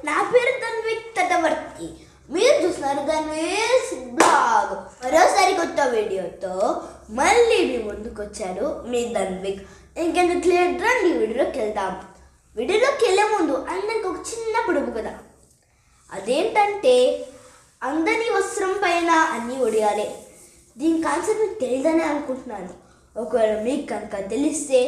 నా పేరు ధన్విక్ తటవర్తి. మీరు చూస్తున్నారు ధన్విక్ బ్లాగ్. మరోసారి కొత్త వీడియోతో మళ్ళీ మీ ముందుకు వచ్చాను మీ ధన్విక్. ఇంకెందుకు లేట్ రండి వీడియోలోకి వెళ్దాం. వీడియోలోకి వెళ్ళే ముందు అందరికి ఒక చిన్న పొడుపు కదా. అదేంటంటే అందరి వస్త్రం పైన అన్నీ ఒడియాలి. దీని కాన్సెప్ట్ మీకు తెలియదని అనుకుంటున్నాను. ఒకవేళ మీకు కనుక తెలిస్తే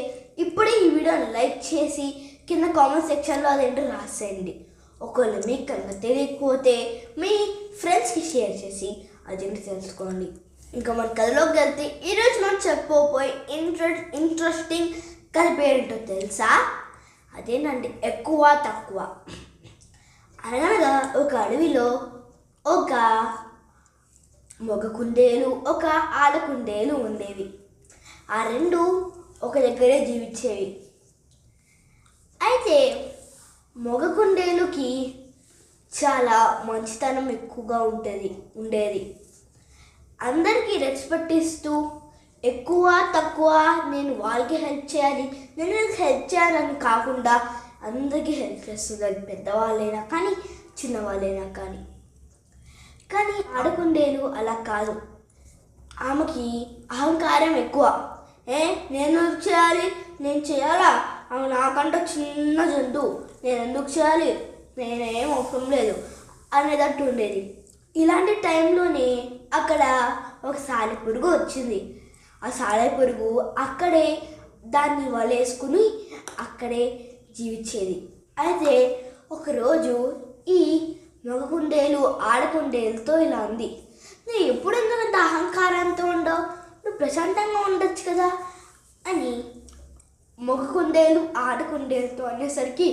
ఇప్పుడే ఈ వీడియోని లైక్ చేసి కింద కామెంట్ సెక్షన్లో అదేంటో రాసేయండి. ఒకవేళ మీకు కనుక తెలియకపోతే మీ ఫ్రెండ్స్కి షేర్ చేసి అదేంటి తెలుసుకోండి. ఇంకా మన కథలోకి వెళ్తే ఈరోజు మనం చెప్పబోయే ఇంట్రెస్టింగ్ కథ పేరేంటో తెలుసా? అదేనండి ఎక్కువ తక్కువ. అనగా ఒక అడవిలో ఒక మగ కుందేలు ఒక ఆడ కుందేలు ఉండేవి. ఆ రెండు ఒక దగ్గరే జీవించేవి. అయితే మగ కుందేలుకి చాలా మంచితనం ఎక్కువగా ఉండేది. అందరికీ రెస్పెక్ట్ ఇస్తూ ఎక్కువ తక్కువ నేను వాళ్ళకి హెల్ప్ చేయాలి, నేను హెల్ప్ చేయాలని కాకుండా అందరికీ హెల్ప్ చేస్తుంది. అది పెద్దవాళ్ళైనా కానీ చిన్నవాళ్ళైనా కానీ. కానీ ఆడకుండేలు అలా కాదు. ఆమెకి అహంకారం ఎక్కువ. నేను చేయాలి, నేను చేయాలా, ఆమె నాకంటే చిన్న జంతువు, నేను ఎందుకు చేయాలి, నేనేం అవసరం లేదు అనేటట్టు ఉండేది. ఇలాంటి టైంలోనే అక్కడ ఒక సాలెపురుగు వచ్చింది. ఆ సాలెపురుగు అక్కడే దాన్ని వలేసుకుని అక్కడే జీవించేది. అయితే ఒకరోజు ఈ మగ కుందేలు ఆడకుండేలతో ఇలా ఉంది, నువ్వు ఎప్పుడు ఎందుకంత అహంకారంతో ఉండవు, నువ్వు ప్రశాంతంగా ఉండొచ్చు కదా అని మగ కుందేలు ఆడకుండేలతో అనేసరికి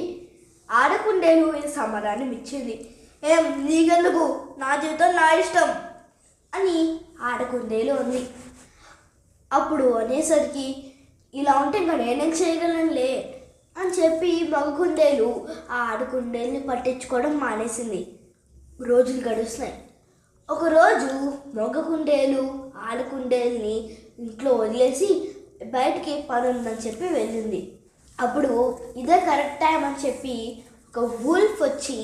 ఆడకుండేలు ఇది సమాధానం ఇచ్చింది. నీకెందుకు, నా జీవితం నా ఇష్టం అని ఆడకుండేలు ఉంది. అప్పుడు అనేసరికి ఇలా ఉంటే ఇంకా నేనేం చేయగలనులే అని చెప్పి మగ కుందేలు ఆ ఆడకుండేలుని పట్టించుకోవడం మానేసింది. రోజులు గడుస్తున్నాయి. ఒకరోజు మగ కుందేలు ఆడకుండేలుని ఇంట్లో వదిలేసి బయటికి పని ఉందని చెప్పి వెళ్ళింది. అప్పుడు ఇదే కరెక్ట్ టైం అని చెప్పి ఒక వూల్ఫ్ వచ్చి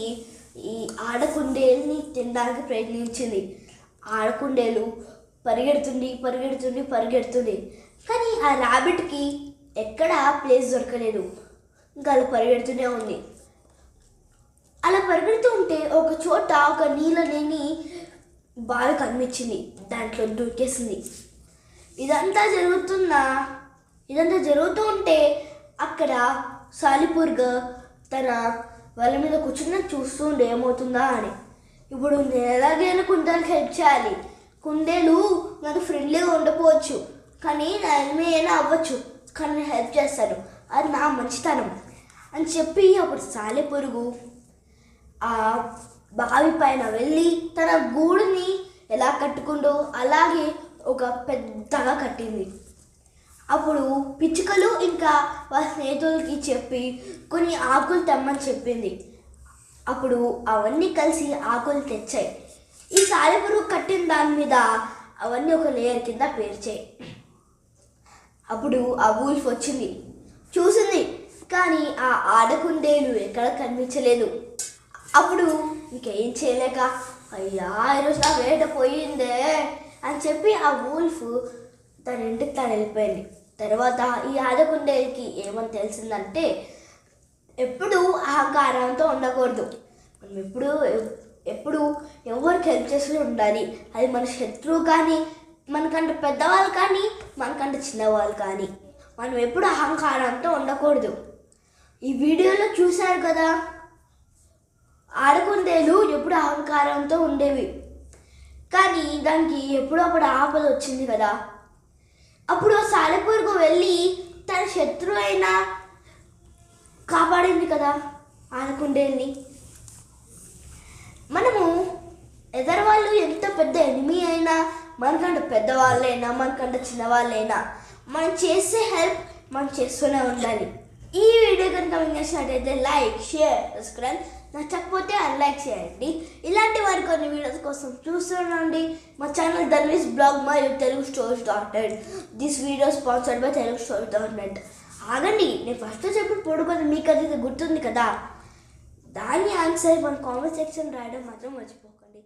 ఈ ఆడకుండేలుని తినడానికి ప్రయత్నించింది. ఆడకుండేలు పరిగెడుతుంది. కానీ ఆ ర్యాబిట్కి ఎక్కడ ప్లేస్ దొరకలేదు. ఇంకా అలా పరిగెడుతూనే ఉంది. అలా పరిగెడుతూ ఉంటే ఒక చోట ఒక నీళ్ళని బాగా కనిపించింది. దాంట్లో దూకేసింది. ఇదంతా జరుగుతూ ఉంటే అక్కడ సాలిపురుగు తన వాళ్ళ మీద కూర్చుని చూస్తూ ఉండే ఏమవుతుందా అని. ఇప్పుడు నేను ఎలాగైనా కుందేలుకి హెల్ప్ చేయాలి, కుందేలు నాకు ఫ్రెండ్లీగా ఉండకపోవచ్చు కానీ నా ఎనిమి అయినా అవ్వచ్చు, కానీ నేను హెల్ప్ చేస్తాను, అది నా మంచితనం అని చెప్పి అప్పుడు సాలెపురుగు ఆ బావి పైన వెళ్ళి తన గూడుని ఎలా కట్టుకుందో అలాగే ఒక పెద్దగా కట్టింది. అప్పుడు పిచ్చుకలు ఇంకా వాళ్ళ స్నేహితులకి చెప్పి కొన్ని ఆకులు తెమ్మని చెప్పింది. అప్పుడు అవన్నీ కలిసి ఆకులు తెచ్చాయి. ఈ సాలెపురుగు కట్టిన దాని మీద అవన్నీ ఒక లేయర్ కింద పేర్చాయి. అప్పుడు ఆ వూల్ఫ్ వచ్చింది, చూసింది, కానీ ఆ ఆడకుండేలు ఎక్కడ కనిపించలేదు. అప్పుడు ఇంకేం చేయలేక అయ్యా ఈరోజు నా వేట పోయిందే అని చెప్పి ఆ వూల్ఫ్ తన ఇంటికి తాను వెళ్ళిపోయింది. తర్వాత ఈ ఆడకుండేలకి ఏమని తెలిసిందంటే ఎప్పుడు అహంకారంతో ఉండకూడదు. మనం ఎప్పుడు ఎవరికి హెల్ప్ చేస్తూ ఉండాలి. అది మన శత్రువు కానీ, మనకంటే పెద్దవాళ్ళు కానీ, మనకంటే చిన్నవాళ్ళు కానీ, మనం ఎప్పుడు అహంకారంతో ఉండకూడదు. ఈ వీడియోలో చూశారు కదా, ఆడకుండేలు ఎప్పుడు అహంకారంతో ఉండేవి. కానీ దానికి ఎప్పుడప్పుడు ఆపద వచ్చింది కదా. అప్పుడు సాలెపురుగు వెళ్ళి తన శత్రువు అయినా కాపాడింది కదా ఆడకుండేల్ని. మనము ఎదరవాళ్ళు ఎంత పెద్ద ఎనిమి అయినా, మనకంటే పెద్దవాళ్ళైనా మనకంటే చిన్నవాళ్ళైనా మనం చేసే హెల్ప్ మనం చేస్తూనే ఉండాలి. ఈ వీడియో కనుక మీకు నచ్చినట్టయితే లైక్, షేర్, సబ్స్క్రైబ్, నచ్చకపోతే అన్లైక్ చేయండి. ఇలాంటి వారి కొన్ని వీడియోస్ కోసం చూస్తుండండి మా ఛానల్ ధన్విక్ బ్లాగ్ మరియు telugustories.net. This video sponsored by telugustories.net. ఆగండి, నేను ఫస్ట్ చెప్పిన పొడుగు మీకు అది గుర్తుంది కదా. దాని ఆన్సర్ మన కామెంట్ సెక్షన్ రాయడం మాత్రం మర్చిపోకండి.